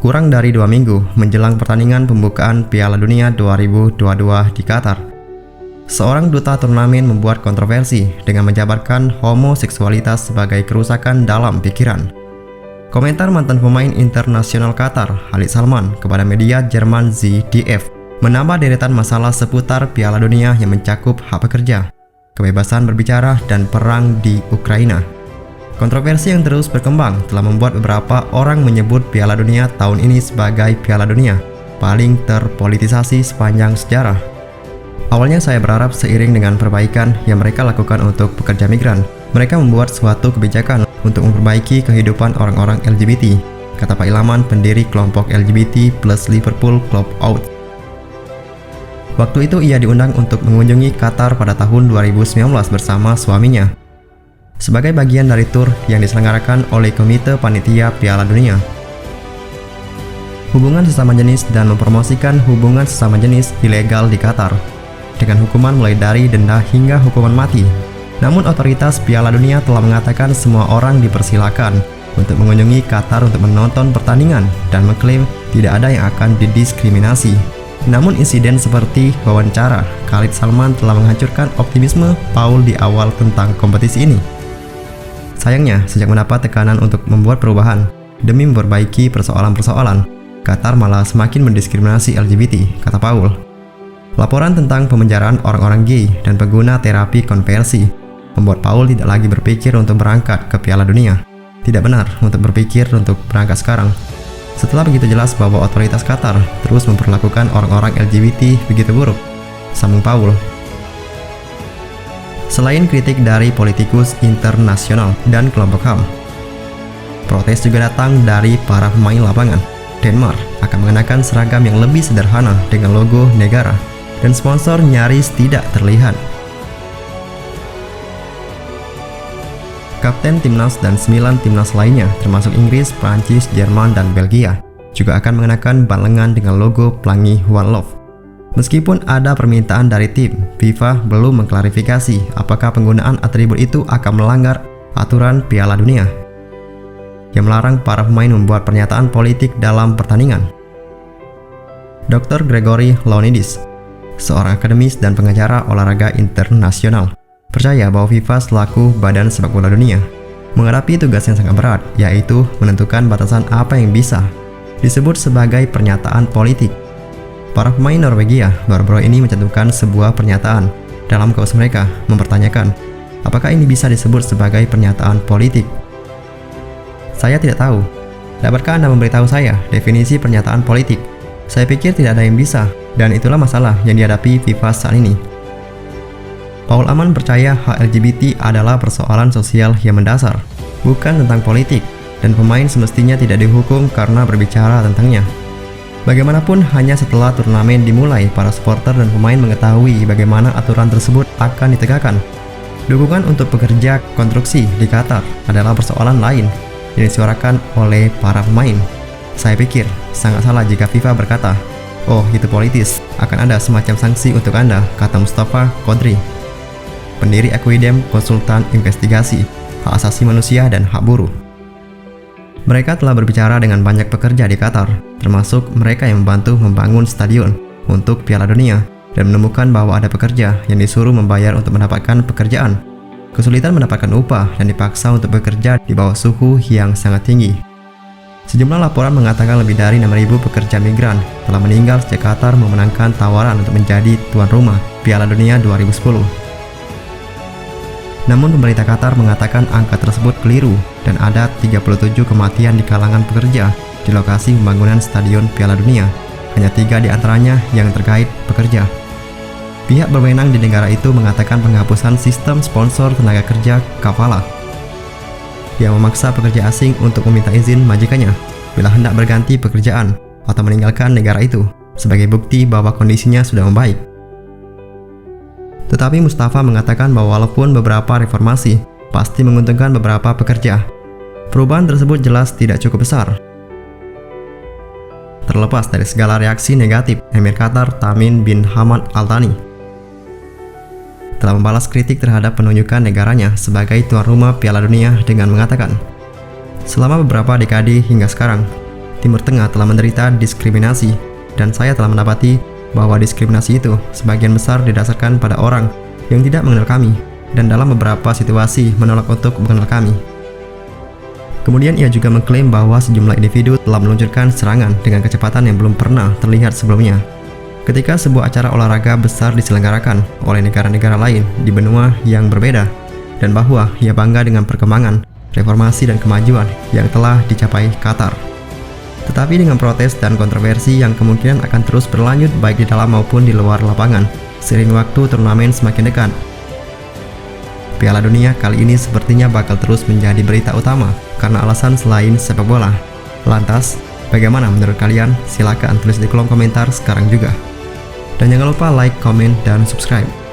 kurang dari 2 minggu menjelang pertandingan pembukaan Piala Dunia 2022 di Qatar. Seorang duta turnamen membuat kontroversi dengan menjabarkan homoseksualitas sebagai kerusakan dalam pikiran. Komentar mantan pemain internasional Qatar, Khalid Salman, kepada media Jerman ZDF menambah deretan masalah seputar Piala Dunia yang mencakup hak pekerja, kebebasan berbicara, dan perang di Ukraina. Kontroversi yang terus berkembang telah membuat beberapa orang menyebut Piala Dunia tahun ini sebagai Piala Dunia paling terpolitisasi sepanjang sejarah. Awalnya saya berharap seiring dengan perbaikan yang mereka lakukan untuk pekerja migran, mereka membuat suatu kebijakan untuk memperbaiki kehidupan orang-orang LGBT, kata Pak Ilaman, pendiri kelompok LGBT plus Liverpool Club Out. Waktu itu ia diundang untuk mengunjungi Qatar pada tahun 2019 bersama suaminya, sebagai bagian dari tur yang diselenggarakan oleh Komite Panitia Piala Dunia. Hubungan sesama jenis dan mempromosikan hubungan sesama jenis ilegal di Qatar, dengan hukuman mulai dari denda hingga hukuman mati. Namun otoritas Piala Dunia telah mengatakan semua orang dipersilakan untuk mengunjungi Qatar untuk menonton pertandingan dan mengklaim tidak ada yang akan didiskriminasi. Namun insiden seperti wawancara Khalid Salman telah menghancurkan optimisme Paul di awal tentang kompetisi ini. Sayangnya, sejak mendapat tekanan untuk membuat perubahan demi memperbaiki persoalan-persoalan, Qatar malah semakin mendiskriminasi LGBT, kata Paul. Laporan tentang pemenjaraan orang-orang gay dan pengguna terapi konversi membuat Paul tidak lagi berpikir untuk berangkat ke Piala Dunia. Tidak benar untuk berpikir untuk berangkat sekarang, setelah begitu jelas bahwa otoritas Qatar terus memperlakukan orang-orang LGBT begitu buruk, sambung Paul. Selain kritik dari politikus internasional dan kelompok HAM, protes juga datang dari para pemain lapangan. Denmark akan mengenakan seragam yang lebih sederhana dengan logo negara, dan sponsor nyaris tidak terlihat. Kapten timnas dan 9 timnas lainnya termasuk Inggris, Prancis, Jerman, dan Belgia juga akan mengenakan balengan dengan logo Pelangi One Love. Meskipun ada permintaan dari tim, FIFA belum mengklarifikasi apakah penggunaan atribut itu akan melanggar aturan Piala Dunia yang melarang para pemain membuat pernyataan politik dalam pertandingan. Dr. Gregory Launidis, seorang akademis dan pengacara olahraga internasional, percaya bahwa FIFA selaku badan sepak bola dunia menghadapi tugas yang sangat berat, yaitu menentukan batasan apa yang bisa disebut sebagai pernyataan politik. Para pemain Norwegia baru-baru ini mencantumkan sebuah pernyataan dalam kaos mereka, mempertanyakan apakah ini bisa disebut sebagai pernyataan politik. Saya tidak tahu. Dapatkah Anda memberitahu saya definisi pernyataan politik? Saya pikir tidak ada yang bisa, dan itulah masalah yang dihadapi FIFA saat ini. Paul Aman percaya hak LGBT adalah persoalan sosial yang mendasar, bukan tentang politik, dan pemain semestinya tidak dihukum karena berbicara tentangnya. Bagaimanapun, hanya setelah turnamen dimulai, para supporter dan pemain mengetahui bagaimana aturan tersebut akan ditegakkan. Dukungan untuk pekerja konstruksi di Qatar adalah persoalan lain yang disuarakan oleh para pemain. Saya pikir sangat salah jika FIFA berkata, "Oh, itu politis, akan ada semacam sanksi untuk Anda," kata Mustafa Kodri, pendiri Equidem, konsultan investigasi hak asasi manusia dan hak buruh. Mereka telah berbicara dengan banyak pekerja di Qatar, termasuk mereka yang membantu membangun stadion untuk Piala Dunia, dan menemukan bahwa ada pekerja yang disuruh membayar untuk mendapatkan pekerjaan, kesulitan mendapatkan upah, dan dipaksa untuk bekerja di bawah suhu yang sangat tinggi. Sejumlah laporan mengatakan lebih dari 6.000 pekerja migran telah meninggal sejak Qatar memenangkan tawaran untuk menjadi tuan rumah Piala Dunia 2010. Namun pemerintah Qatar mengatakan angka tersebut keliru dan ada 37 kematian di kalangan pekerja di lokasi pembangunan stadion Piala Dunia, hanya 3 di antaranya yang terkait pekerja. Pihak berwenang di negara itu mengatakan penghapusan sistem sponsor tenaga kerja kafala yang memaksa pekerja asing untuk meminta izin majikannya bila hendak berganti pekerjaan atau meninggalkan negara itu sebagai bukti bahwa kondisinya sudah membaik. Tetapi Mustafa mengatakan bahwa walaupun beberapa reformasi pasti menguntungkan beberapa pekerja, perubahan tersebut jelas tidak cukup besar. Terlepas dari segala reaksi negatif, Emir Qatar Tamim bin Hamad Al Thani telah membalas kritik terhadap penunjukan negaranya sebagai tuan rumah Piala Dunia dengan mengatakan, "Selama beberapa dekade hingga sekarang, Timur Tengah telah menderita diskriminasi, dan saya telah mendapati bahwa diskriminasi itu sebagian besar didasarkan pada orang yang tidak mengenal kami, dan dalam beberapa situasi menolak untuk mengenal kami. Kemudian ia juga mengklaim bahwa sejumlah individu telah meluncurkan serangan dengan kecepatan yang belum pernah terlihat sebelumnya. Ketika sebuah acara olahraga besar diselenggarakan oleh negara-negara lain di benua yang berbeda, dan bahwa ia bangga dengan perkembangan, reformasi dan kemajuan yang telah dicapai Qatar. Tetapi dengan protes dan kontroversi yang kemungkinan akan terus berlanjut baik di dalam maupun di luar lapangan, seiring waktu turnamen semakin dekat. Piala Dunia kali ini sepertinya bakal terus menjadi berita utama karena alasan selain sepak bola. Lantas, bagaimana menurut kalian? Silakan tulis di kolom komentar sekarang juga. Dan jangan lupa like, komen, dan subscribe.